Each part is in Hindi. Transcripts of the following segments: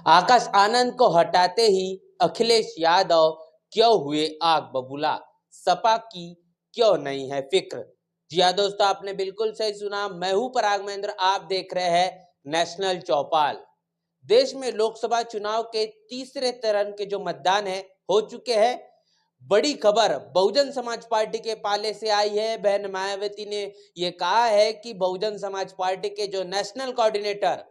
आकाश आनंद को हटाते ही अखिलेश यादव क्यों हुए आग बबूला, सपा की क्यों नहीं है फिक्र। जी हाँ दोस्तों, आपने बिल्कुल सही सुना। मैं हूं पराग महेंद्र, आप देख रहे हैं नेशनल चौपाल। देश में लोकसभा चुनाव के तीसरे चरण के जो मतदान है हो चुके हैं। बड़ी खबर बहुजन समाज पार्टी के पाले से आई है। बहन मायावती ने यह कहा है कि बहुजन समाज पार्टी के जो नेशनल कोऑर्डिनेटर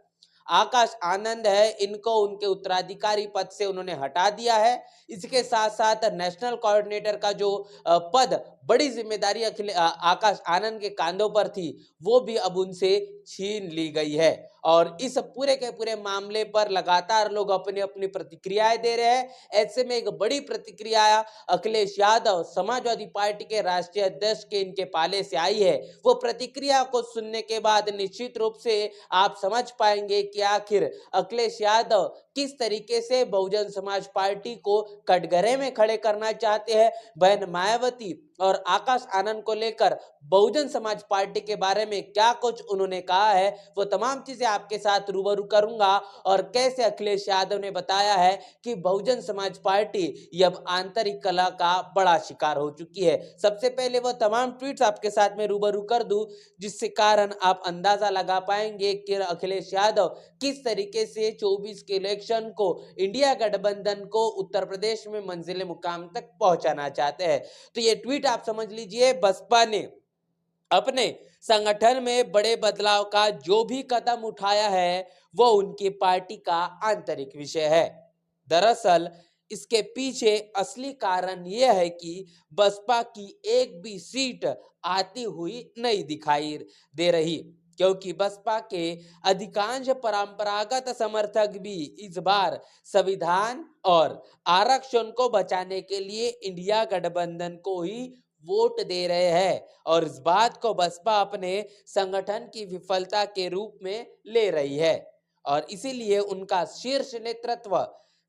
आकाश आनंद है, इनको उनके उत्तराधिकारी पद से उन्होंने हटा दिया है। इसके साथ साथ नेशनल कोऑर्डिनेटर का जो पद, बड़ी जिम्मेदारी आकाश आनंद के कांधों पर थी, वो भी अब उनसे छीन ली गई है। और इस पूरे के पूरे मामले पर लगातार लोग अपनी अपनी प्रतिक्रियाएं दे रहे हैं। ऐसे में एक बड़ी प्रतिक्रिया अखिलेश यादव समाजवादी पार्टी के राष्ट्रीय अध्यक्ष के इनके पाले से आई है। वो प्रतिक्रिया को सुनने के बाद निश्चित रूप से आप समझ पाएंगे कि आखिर अखिलेश यादव किस तरीके से बहुजन समाज पार्टी को कटघरे में खड़े करना चाहते हैं। बहन मायावती और आकाश आनंद को लेकर बहुजन समाज पार्टी के बारे में क्या कुछ उन्होंने कहा है, वो तमाम चीजें आपके साथ रूबरू करूंगा। और कैसे अखिलेश यादव ने बताया है कि बहुजन समाज पार्टी ये अब आंतरिक कलह का बड़ा शिकार हो चुकी है। सबसे पहले वो तमाम ट्वीट्स आपके साथ में रूबरू कर दूं, जिससे कारण आप अंदाजा लगा पाएंगे कि अखिलेश यादव किस तरीके से 24 के इलेक्शन को, इंडिया गठबंधन को उत्तर प्रदेश में मंजिल मुकाम तक पहुंचाना चाहते हैं। तो ये ट्वीट आप समझ लीजिए, बसपा ने अपने संगठन में बड़े बदलाव का जो भी कदम उठाया है, वो उनकी पार्टी का आंतरिक विषय है। दरअसल इसके पीछे असली कारण यह है कि बसपा की एक भी सीट आती हुई नहीं दिखाई दे रही, क्योंकि बसपा के अधिकांश परंपरागत समर्थक भी इस बार संविधान और आरक्षण को बचाने के लिए इंडिया गठबंधन को ही वोट दे रहे हैं। और इस बात को बसपा अपने संगठन की विफलता के रूप में ले रही है। और इसीलिए उनका शीर्ष नेतृत्व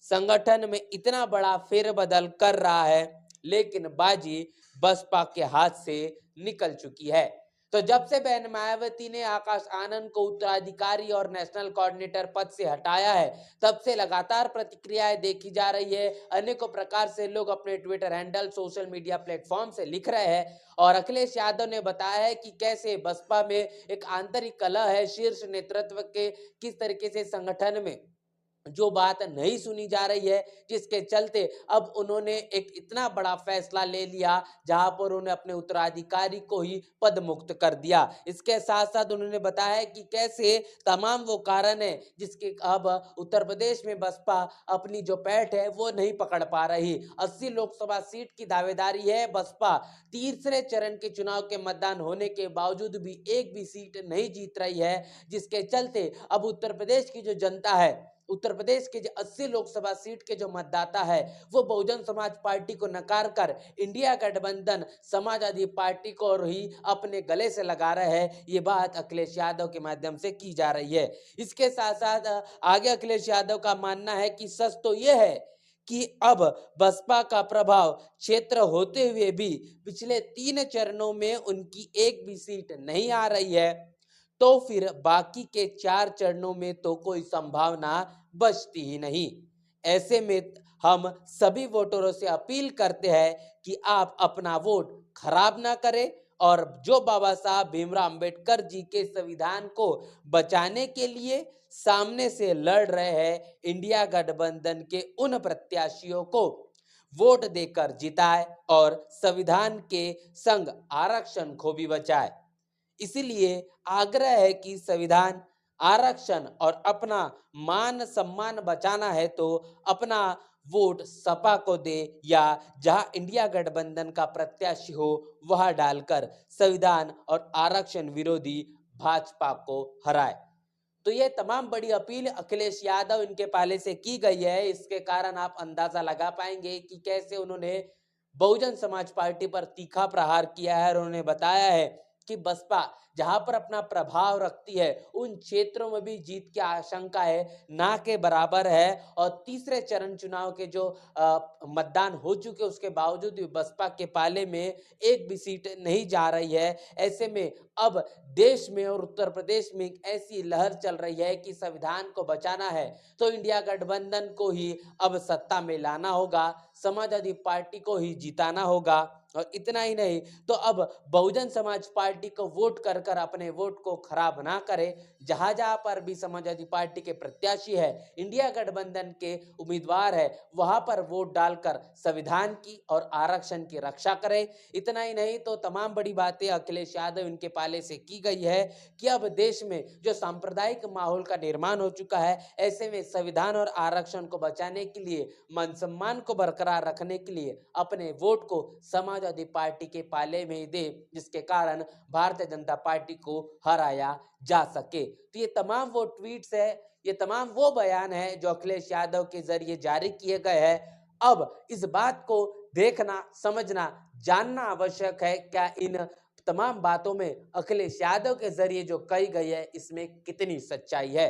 संगठन में इतना बड़ा फेरबदल कर रहा है, लेकिन बाजी बसपा के हाथ से निकल चुकी है। तो जब से बहन मायावती ने आकाश आनंद को उत्तराधिकारी और नेशनल कोऑर्डिनेटर पद से हटाया है, तब से लगातार प्रतिक्रियाएं देखी जा रही है। अनेकों प्रकार से लोग अपने Twitter handle, social media platform से लिख रहे हैं। और अखिलेश यादव ने बताया है कि कैसे बसपा में एक आंतरिक कलह है, शीर्ष नेतृत्व के किस तरीके से संगठन में जो बात नहीं सुनी जा रही है, जिसके चलते अब उन्होंने एक इतना बड़ा फैसला ले लिया जहां पर उन्होंने अपने उत्तराधिकारी को ही पद मुक्त कर दिया। इसके साथ साथ उन्होंने बताया कि कैसे तमाम वो कारण है जिसके अब उत्तर प्रदेश में बसपा अपनी जो पैठ है वो नहीं पकड़ पा रही। 80 लोकसभा सीट की दावेदारी है। बसपा तीसरे चरण के चुनाव के मतदान होने के बावजूद भी एक भी सीट नहीं जीत रही है, जिसके चलते अब उत्तर प्रदेश की जो जनता है, उत्तर प्रदेश के जो 80 लोकसभा सीट के जो मतदाता है, वो बहुजन समाज पार्टी को नकार कर इंडिया गठबंधन समाजवादी पार्टी को ही अपने गले से लगा रहे हैं। ये बात अखिलेश यादव के माध्यम से की जा रही है। इसके साथ साथ आगे अखिलेश यादव का मानना है कि सच तो यह है कि अब बसपा का प्रभाव क्षेत्र होते हुए भी पिछले 3 चरणों में उनकी एक भी सीट नहीं आ रही है, तो फिर बाकी के 4 चरणों में तो कोई संभावना बचती ही नहीं। ऐसे में हम सभी वोटरों से अपील करते हैं कि आप अपना वोट खराब ना करें और जो बाबा साहब भीमराव अंबेडकर जी के संविधान को बचाने के लिए सामने से लड़ रहे हैं, इंडिया गठबंधन के उन प्रत्याशियों को वोट देकर जिताए और संविधान के संग आरक्षण को भी बचाए। इसीलिए आग्रह है कि संविधान, आरक्षण और अपना मान सम्मान बचाना है तो अपना वोट सपा को दे, या जहां इंडिया गठबंधन का प्रत्याशी हो वहां डालकर संविधान और आरक्षण विरोधी भाजपा को हराए। तो ये तमाम बड़ी अपील अखिलेश यादव इनके पहले से की गई है। इसके कारण आप अंदाजा लगा पाएंगे कि कैसे उन्होंने बहुजन समाज पार्टी पर तीखा प्रहार किया है और उन्होंने बताया है कि बसपा जहां पर अपना प्रभाव रखती है उन क्षेत्रों में भी जीत की आशंका है ना के बराबर है। और तीसरे चरण चुनाव के जो मतदान हो चुके उसके बावजूद भी बसपा के पाले में एक भी सीट नहीं जा रही है। ऐसे में अब देश में और उत्तर प्रदेश में एक ऐसी लहर चल रही है कि संविधान को बचाना है तो इंडिया गठबंधन को ही अब सत्ता में लाना होगा, समाजवादी पार्टी को ही जिताना होगा। और इतना ही नहीं तो अब बहुजन समाज पार्टी को वोट कर कर अपने वोट को खराब ना करे। जहां जहां पर भी समाजवादी पार्टी के प्रत्याशी है, इंडिया गठबंधन के उम्मीदवार है, वहां पर वोट डालकर संविधान की और आरक्षण की रक्षा करे। इतना ही नहीं तो तमाम बड़ी बातें अखिलेश यादव इनके पाले से की गई है कि अब देश में जो सांप्रदायिक माहौल का निर्माण हो चुका है, ऐसे में संविधान और आरक्षण को बचाने के लिए, मन सम्मान को बरकरार रखने के लिए अपने वोट को समाजवादी पार्टी के पाले में दे, जिसके कारण भारतीय जनता पार्टी को हराया जा सके। तो ये तमाम वो ट्वीट्स है, ये तमाम वो बयान है जो अखिलेश यादव के जरिए जारी किए गए हैं। अब इस बात को देखना, समझना, जानना आवश्यक है क्या इन तमाम बातों में अखिलेश यादव के जरिए जो कही गई है इसमें कितनी सच्चाई है।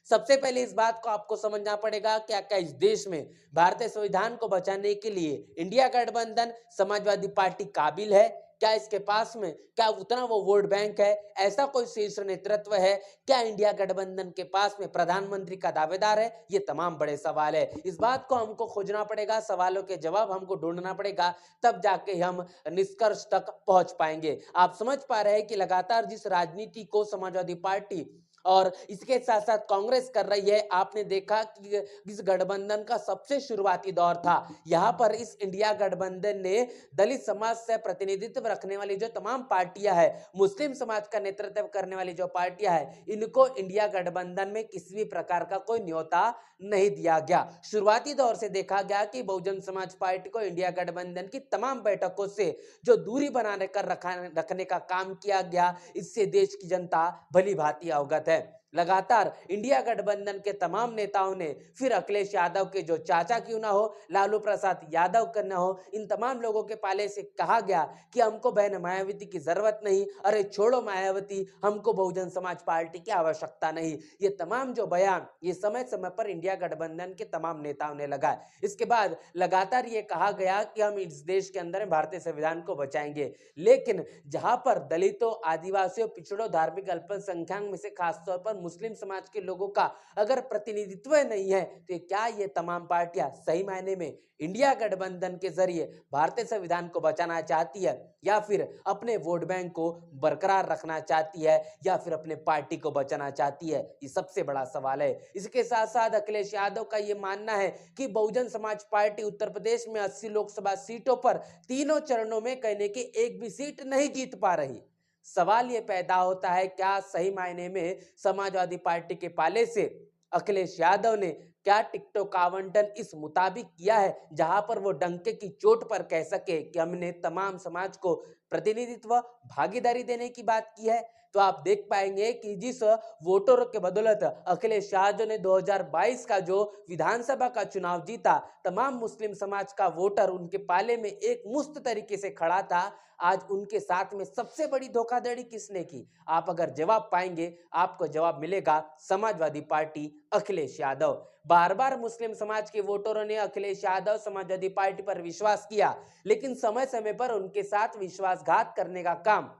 सबसे पहले इस बात को आपको समझना पड़ेगा क्या क्या इस देश में भारतीय संविधान को बचाने के लिए इंडिया गठबंधन समाजवादी पार्टी काबिल है? क्या इसके पास में क्या उतना वो वोट बैंक है? ऐसा कोई शीर्ष नेतृत्व है? क्या इंडिया गठबंधन के पास में प्रधानमंत्री का दावेदार है? ये तमाम बड़े सवाल है। इस बात को हमको खोजना पड़ेगा, सवालों के जवाब हमको ढूंढना पड़ेगा, तब जाके हम निष्कर्ष तक पहुंच पाएंगे। आप समझ पा रहे हैं कि लगातार जिस राजनीति को समाजवादी पार्टी और इसके साथ साथ कांग्रेस कर रही है, आपने देखा कि इस गठबंधन का सबसे शुरुआती दौर था। यहाँ पर इस इंडिया गठबंधन ने दलित समाज से प्रतिनिधित्व रखने वाली जो तमाम पार्टियां हैं, मुस्लिम समाज का नेतृत्व करने वाली जो पार्टियां हैं, इनको इंडिया गठबंधन में किसी भी प्रकार का कोई न्योता नहीं दिया गया। शुरुआती दौर से देखा गया कि बहुजन समाज पार्टी को इंडिया गठबंधन की तमाम बैठकों से जो दूरी बनाने कर रखने का काम किया गया, इससे देश की जनता भली भांति अवगत है। लगातार इंडिया गठबंधन के तमाम नेताओं ने, फिर अखिलेश यादव के जो चाचा क्यों ना हो, लालू प्रसाद यादव क्यों ना हो, इन तमाम लोगों के पाले से कहा गया कि हमको बहन मायावती की जरूरत नहीं, अरे छोड़ो मायावती, हमको बहुजन समाज पार्टी की आवश्यकता नहीं। ये तमाम जो बयान ये समय समय पर इंडिया गठबंधन के तमाम नेताओं ने लगाए। इसके बाद लगातार ये कहा गया कि हम इस देश के अंदर भारतीय संविधान को बचाएंगे, लेकिन जहां पर दलितों, आदिवासियों, पिछड़ों, धार्मिक अल्पसंख्यक में से खासतौर पर मुस्लिम समाज के लोगों का अगर प्रतिनिधित्व नहीं है, तो क्या ये तमाम पार्टियां सही मायने में इंडिया गठबंधन के जरिए भारतीय संविधान को बचाना चाहती है, या फिर अपने वोट बैंक को बरकरार रखना चाहती है, या फिर अपने पार्टी को बचाना चाहती है? ये सबसे बड़ा सवाल है। इसके साथ साथ अखिलेश यादव का ये मानना है कि बहुजन समाज पार्टी उत्तर प्रदेश में 80 लोकसभा सीटों पर तीनों चरणों में कहने की एक भी सीट नहीं जीत पा रही। सवाल ये पैदा होता है क्या सही मायने में समाजवादी पार्टी के पाले से अखिलेश यादव ने क्या टिकटों का आवंटन इस मुताबिक किया है जहां पर वो डंके की चोट पर कह सके कि हमने तमाम समाज को प्रतिनिधित्व, भागीदारी देने की बात की है? तो आप देख पाएंगे कि जिस वोटरों के बदौलत अखिलेश यादव ने 2022 का जो विधानसभा का चुनाव जीता, तमाम मुस्लिम समाज का वोटर उनके पाले में एक मुश्त तरीके से खड़ा था। आज उनके साथ में सबसे बड़ी धोखाधड़ी किसने की? आप अगर जवाब पाएंगे, आपको जवाब मिलेगा समाजवादी पार्टी, अखिलेश यादव। बार बार मुस्लिम समाज के वोटरों ने अखिलेश यादव, समाजवादी पार्टी पर विश्वास किया, लेकिन समय समय पर उनके साथ विश्वासघात करने का काम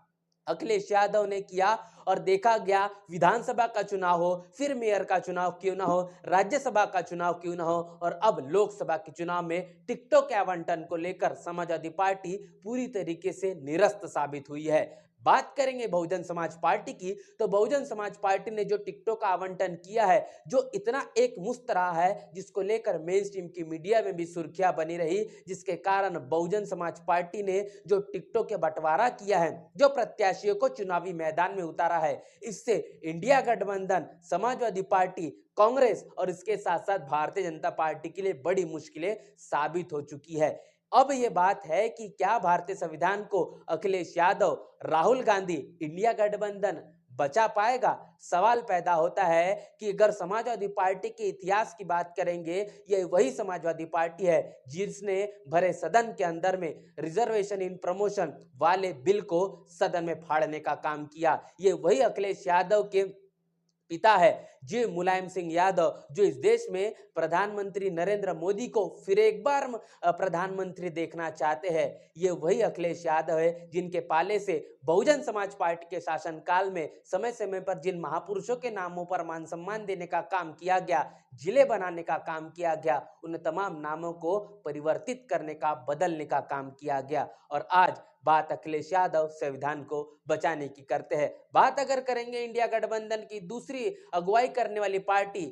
अखिलेश यादव ने किया। और देखा गया विधानसभा का चुनाव हो, फिर मेयर का चुनाव क्यों ना हो, राज्यसभा का चुनाव क्यों ना हो, और अब लोकसभा के चुनाव में टिकटों के आवंटन को लेकर समाजवादी पार्टी पूरी तरीके से निरस्त साबित हुई है। बात करेंगे बहुजन समाज पार्टी की, तो बहुजन समाज पार्टी ने जो टिकटों का आवंटन किया है, जो इतना एक मुश्त रहा है, जिसको लेकर मेन स्ट्रीम की मीडिया में भी सुर्खियां बनी रही, जिसके कारण बहुजन समाज पार्टी ने जो टिकटों के बंटवारा किया है, जो प्रत्याशियों को चुनावी मैदान में उतारा है, इससे इंडिया गठबंधन, समाजवादी पार्टी, कांग्रेस और इसके साथ साथ भारतीय जनता पार्टी के लिए बड़ी मुश्किलें साबित हो चुकी है। अब ये बात है कि क्या भारतीय संविधान को अखिलेश यादव, राहुल गांधी, इंडिया गठबंधन बचा पाएगा? सवाल पैदा होता है कि अगर समाजवादी पार्टी के इतिहास की बात करेंगे, ये वही समाजवादी पार्टी है जिसने भरे सदन के अंदर में रिजर्वेशन इन प्रमोशन वाले बिल को सदन में फाड़ने का काम किया। ये वही अखिलेश यादव के पिता है जी मुलायम सिंह यादव, जो इस देश में प्रधानमंत्री नरेंद्र मोदी को फिर एक बार प्रधानमंत्री देखना चाहते हैं। ये वही अखिलेश यादव है जिनके पाले से बहुजन समाज पार्टी के शासनकाल में समय समय पर जिन महापुरुषों के नामों पर मान सम्मान देने का काम किया गया, जिले बनाने का काम किया गया, उन तमाम नामों को परिवर्तित करने का, बदलने का काम किया गया। और आज बात अखिलेश यादव संविधान को बचाने की करते हैं। बात अगर करेंगे इंडिया गठबंधन की दूसरी अगुवाई करने वाली पार्टी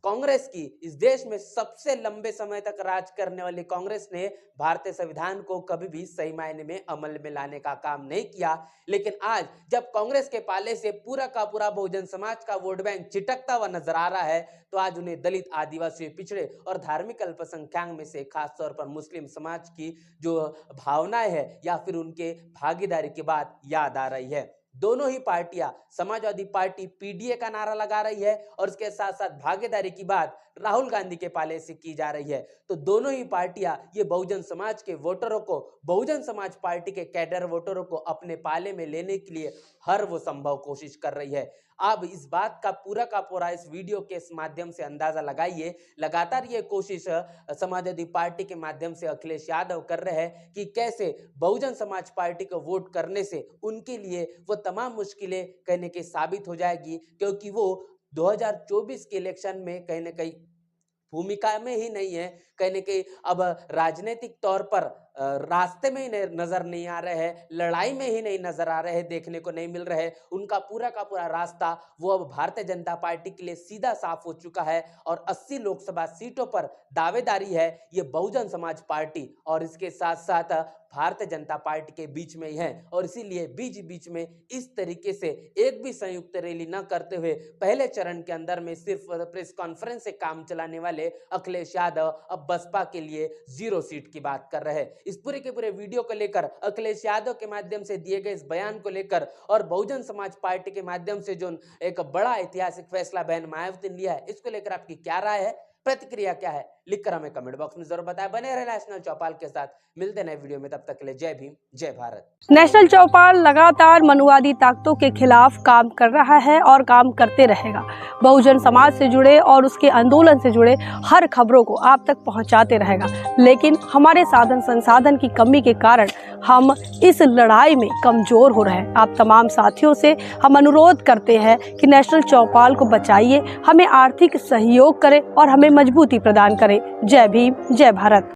कांग्रेस की, इस देश में सबसे लंबे समय तक राज करने वाली कांग्रेस ने भारतीय संविधान को कभी भी सही मायने में अमल में लाने का काम नहीं किया। लेकिन आज जब कांग्रेस के पाले से पूरा का पूरा बहुजन समाज का वोट बैंक चिटकता हुआ नजर आ रहा है, तो आज उन्हें दलित, आदिवासी, पिछड़े और धार्मिक अल्पसंख्यक में से खासतौर पर मुस्लिम समाज की जो भावनाएं है या फिर उनके भागीदारी की बात याद आ रही है। दोनों ही पार्टियां, समाजवादी पार्टी पीडीए का नारा लगा रही है और उसके साथ साथ भागीदारी की बात राहुल गांधी के पाले से की जा रही है। तो दोनों ही पार्टियां ये बहुजन समाज के वोटरों को, बहुजन समाज पार्टी के कैडर वोटरों को अपने पाले में लेने के लिए हर वो संभव कोशिश कर रही है। आप इस बात का पूरा इस वीडियो के माध्यम से अंदाजा लगाइए। लगातार ये कोशिश समाजवादी पार्टी के माध्यम से अखिलेश यादव कर रहे हैं कि कैसे बहुजन समाज पार्टी को वोट करने से उनके लिए वो तमाम मुश्किलें कहीं न कहीं साबित हो जाएगी, क्योंकि वो 2024 के इलेक्शन में कहीं न कहीं भूमिका में ही नहीं है, कहीं न कहीं अब राजनीतिक तौर पर रास्ते में ही नजर नहीं आ रहे हैं, लड़ाई में ही नहीं नजर आ रहे हैं, देखने को नहीं मिल रहे हैं। उनका पूरा का पूरा रास्ता वो अब भारतीय जनता पार्टी के लिए सीधा साफ हो चुका है और 80 लोकसभा सीटों पर दावेदारी है ये बहुजन समाज पार्टी और इसके साथ साथ भारतीय जनता पार्टी के बीच में ही है। और इसीलिए बीच में इस तरीके से एक भी संयुक्त रैली न करते हुए पहले चरण के अंदर में सिर्फ प्रेस कॉन्फ्रेंस से काम चलाने वाले अखिलेश यादव अब बसपा के लिए 0 सीट की बात कर रहे हैं। इस पूरे के पूरे वीडियो को लेकर, अखिलेश यादव के माध्यम से दिए गए इस बयान को लेकर और बहुजन समाज पार्टी के माध्यम से जो एक बड़ा ऐतिहासिक फैसला बहन मायावती ने लिया है, इसको लेकर आपकी क्या राय है, प्रतिक्रिया क्या है, लिखकर हमें कमेंट बॉक्स में जरूर बताएं। बने रहे नेशनल चौपाल के साथ, मिलते नए वीडियो में, तब तक के लिए जय भीम, जय भारत। नेशनल चौपाल लगातार मनुवादी ताकतों के खिलाफ काम कर रहा है और काम करते रहेगा। बहुजन समाज से जुड़े और उसके आंदोलन से जुड़े हर खबरों को आप तक पहुंचाते रहेगा। लेकिन हमारे साधन संसाधन की कमी के कारण हम इस लड़ाई में कमजोर हो रहे हैं। आप तमाम साथियों से हम अनुरोध करते हैं कि नेशनल चौपाल को बचाइए, हमें आर्थिक सहयोग करें और हमें मजबूती प्रदान करें। जय भीम, जय भारत।